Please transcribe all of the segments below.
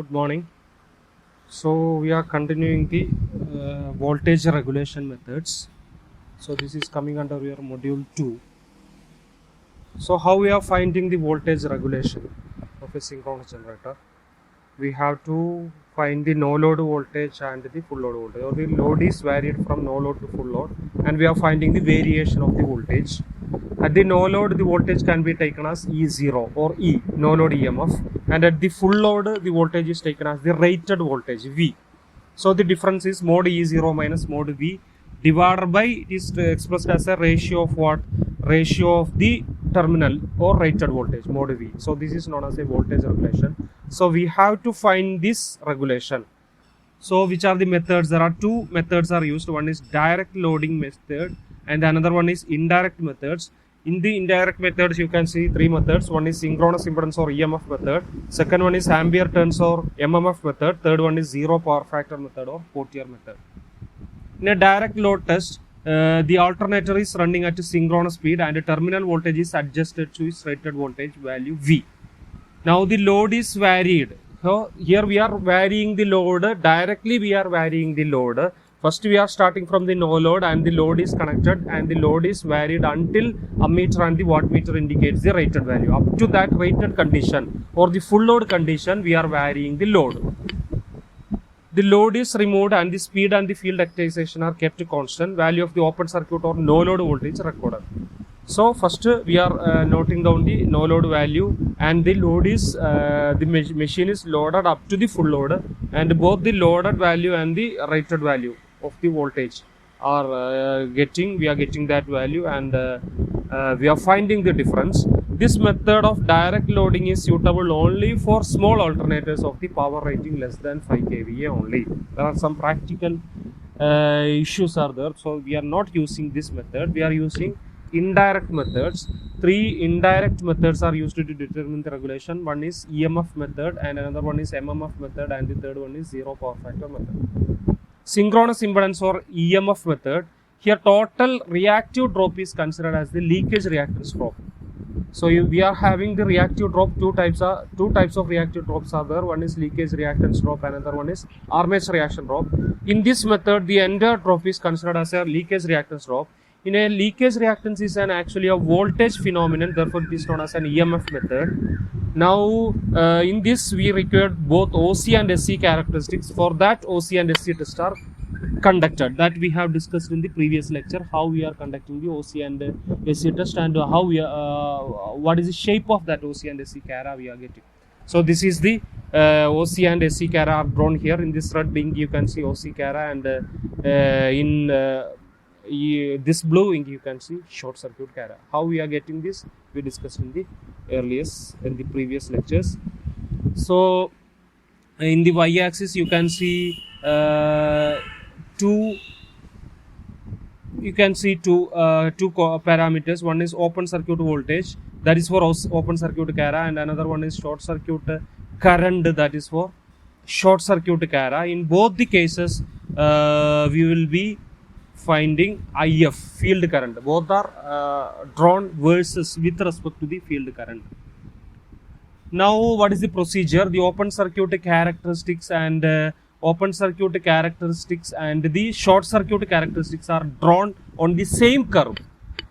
Good morning. So we are continuing the voltage regulation methods. So this is coming under your module 2. So how we are finding the voltage regulation of a synchronous generator? We have to find the no load voltage and the full load voltage. Or the load is varied from no load to full load, and we are finding the variation of the voltage. At the no load, the voltage can be taken as E0 or E, no load EMF, and at the full load, the voltage is taken as the rated voltage V. So the difference is mod E0 minus mod V divided by, it is expressed as a ratio of what? Ratio of the terminal or rated voltage, mod V. So this is known as a voltage regulation. So we have to find this regulation. So which are the methods? There are two methods are used. One is direct loading method and another one is indirect methods. In the indirect methods, you can see three methods. One is synchronous impedance or EMF method. Second one is ampere turns or MMF method. Third one is zero power factor method or Pottier method. In a direct load test, the alternator is running at a synchronous speed and the terminal voltage is adjusted to its rated voltage value V. Now the load is varied. So here we are varying the load. Directly we are varying the load. First we are starting from the no load and the load is connected and the load is varied until ammeter and the wattmeter indicates the rated value. Up to that rated condition or the full load condition, we are varying the load. The load is removed and the speed and the field excitation are kept constant. Value of the open circuit or no load voltage recorded. So first we are noting down the no load value, and the load is the machine is loaded up to the full load, and both the loaded value and the rated value of the voltage are we are getting that value, and we are finding the difference. This method of direct loading is suitable only for small alternators of the power rating less than 5 kVA only. There are some practical issues are there, so we are not using this method. We are using indirect methods. Three indirect methods are used to determine the regulation. One is EMF method and another one is MMF method and the third one is zero power factor method. Synchronous impedance or EMF method, here total reactive drop is considered as the leakage reactance drop. So we are having the reactive drop. Two types of reactive drops are there. One is leakage reactance drop, another one is armature reaction drop. In this method, the entire drop is considered as a leakage reactance drop. In a leakage reactance is actually a voltage phenomenon, therefore it is known as an EMF method. Now in this we required both OC and SC characteristics. For that, OC and SC test are conducted. That we have discussed in the previous lecture, how we are conducting the OC and SC test, and how we what is the shape of that OC and SC cara we are getting. So this is the OC and SC cara are drawn here. In this red ink you can see OC cara, and in this blue ink you can see short circuit cara. How we are getting this, we discussed in the previous lectures. So in the y axis you can see two parameters. One is open circuit voltage, that is for open circuit cara, and another one is short circuit current, that is for short circuit cara. In both the cases we will be finding IF, field current. Both are drawn versus with respect to the field current. Now what is the procedure? The open circuit characteristics and the short circuit characteristics are drawn on the same curve.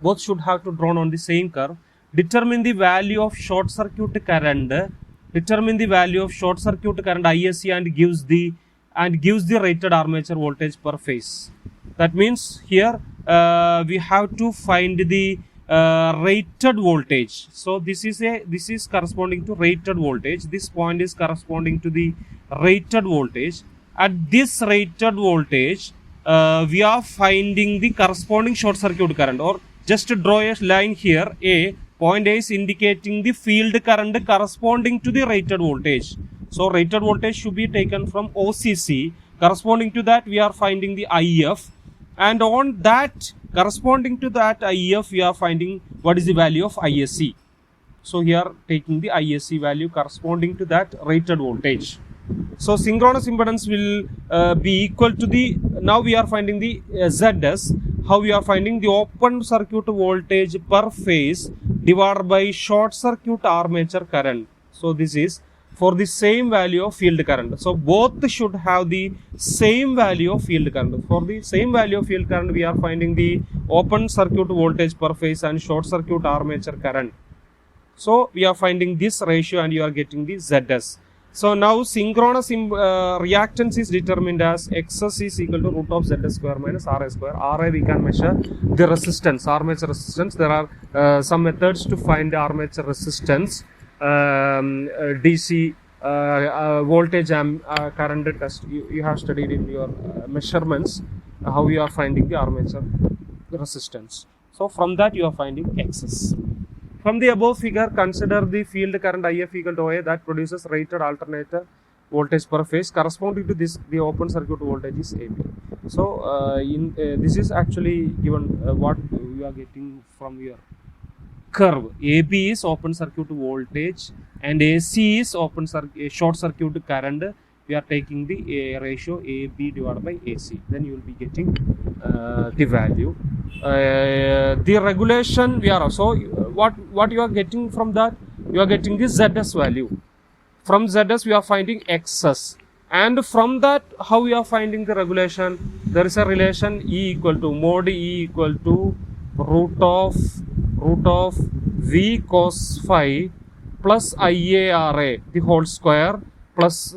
Both should have to drawn on the same curve. Determine the value of short circuit current. Determine the value of short circuit current ISC and gives the rated armature voltage per phase. That means here we have to find the rated voltage. So this is corresponding to rated voltage. This point is corresponding to the rated voltage. At this rated voltage, we are finding the corresponding short circuit current, or just to draw a line here. Point A is indicating the field current corresponding to the rated voltage. So rated voltage should be taken from OCC. Corresponding to that, we are finding the IF, and on that, corresponding to that IF, we are finding what is the value of ISC. So here taking the ISC value corresponding to that rated voltage. So synchronous impedance will be equal to the, now we are finding the ZS. How we are finding the open circuit voltage per phase divided by short circuit armature current. So this is for the same value of field current. So both should have the same value of field current. For the same value of field current, we are finding the open circuit voltage per phase and short circuit armature current. So we are finding this ratio and you are getting the ZS. So now synchronous reactance is determined as XS is equal to root of ZS square minus RA square. RA we can measure the resistance, armature resistance. There are some methods to find the armature resistance. DC voltage current test. You have studied in your measurements how you are finding the armature resistance. So from that you are finding XS. From the above figure, consider the field current IF equal to OA that produces rated alternator voltage per phase. Corresponding to this, the open circuit voltage is AB. So, this is actually given what you are getting from your curve. AB is open circuit voltage and AC is short circuit current. We are taking the ratio AB divided by AC. Then you will be getting the value. The regulation we are so what you are getting from that, you are getting the ZS value. From ZS we are finding XS, and from that how we are finding the regulation. There is a relation E equal to mod E equal to root of V cos phi plus IARA the whole square plus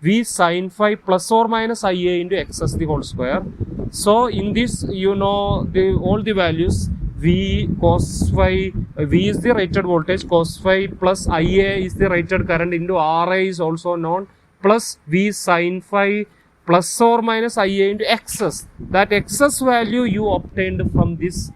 V sin phi plus or minus IA into XS the whole square. So in this, you know, all the values. V cos phi, V is the rated voltage, cos phi plus IA is the rated current into RA is also known, plus V sin phi plus or minus IA into XS. That XS value you obtained from this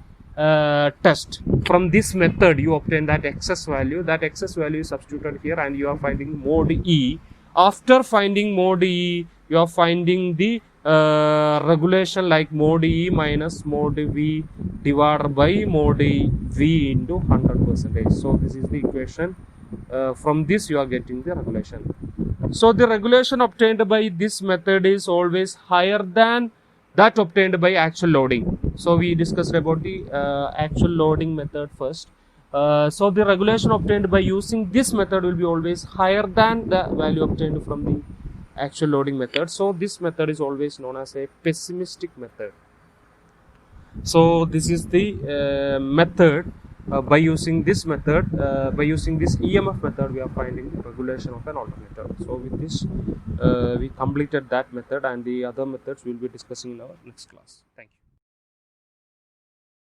test. From this method you obtain that XS value. That XS value is substituted here and you are finding mod E. After finding mod E, you are finding the regulation like mod E minus mod V divided by mod V into 100%. So this is the equation. From this you are getting the regulation. So the regulation obtained by this method is always higher than that obtained by actual loading. So we discussed about the actual loading method first. So the regulation obtained by using this method will be always higher than the value obtained from the actual loading method. So this method is always known as a pessimistic method. So this is the method. By using this method, by using this EMF method, we are finding the regulation of an alternator. So with this, we completed that method, and the other methods we will be discussing in our next class. Thank you.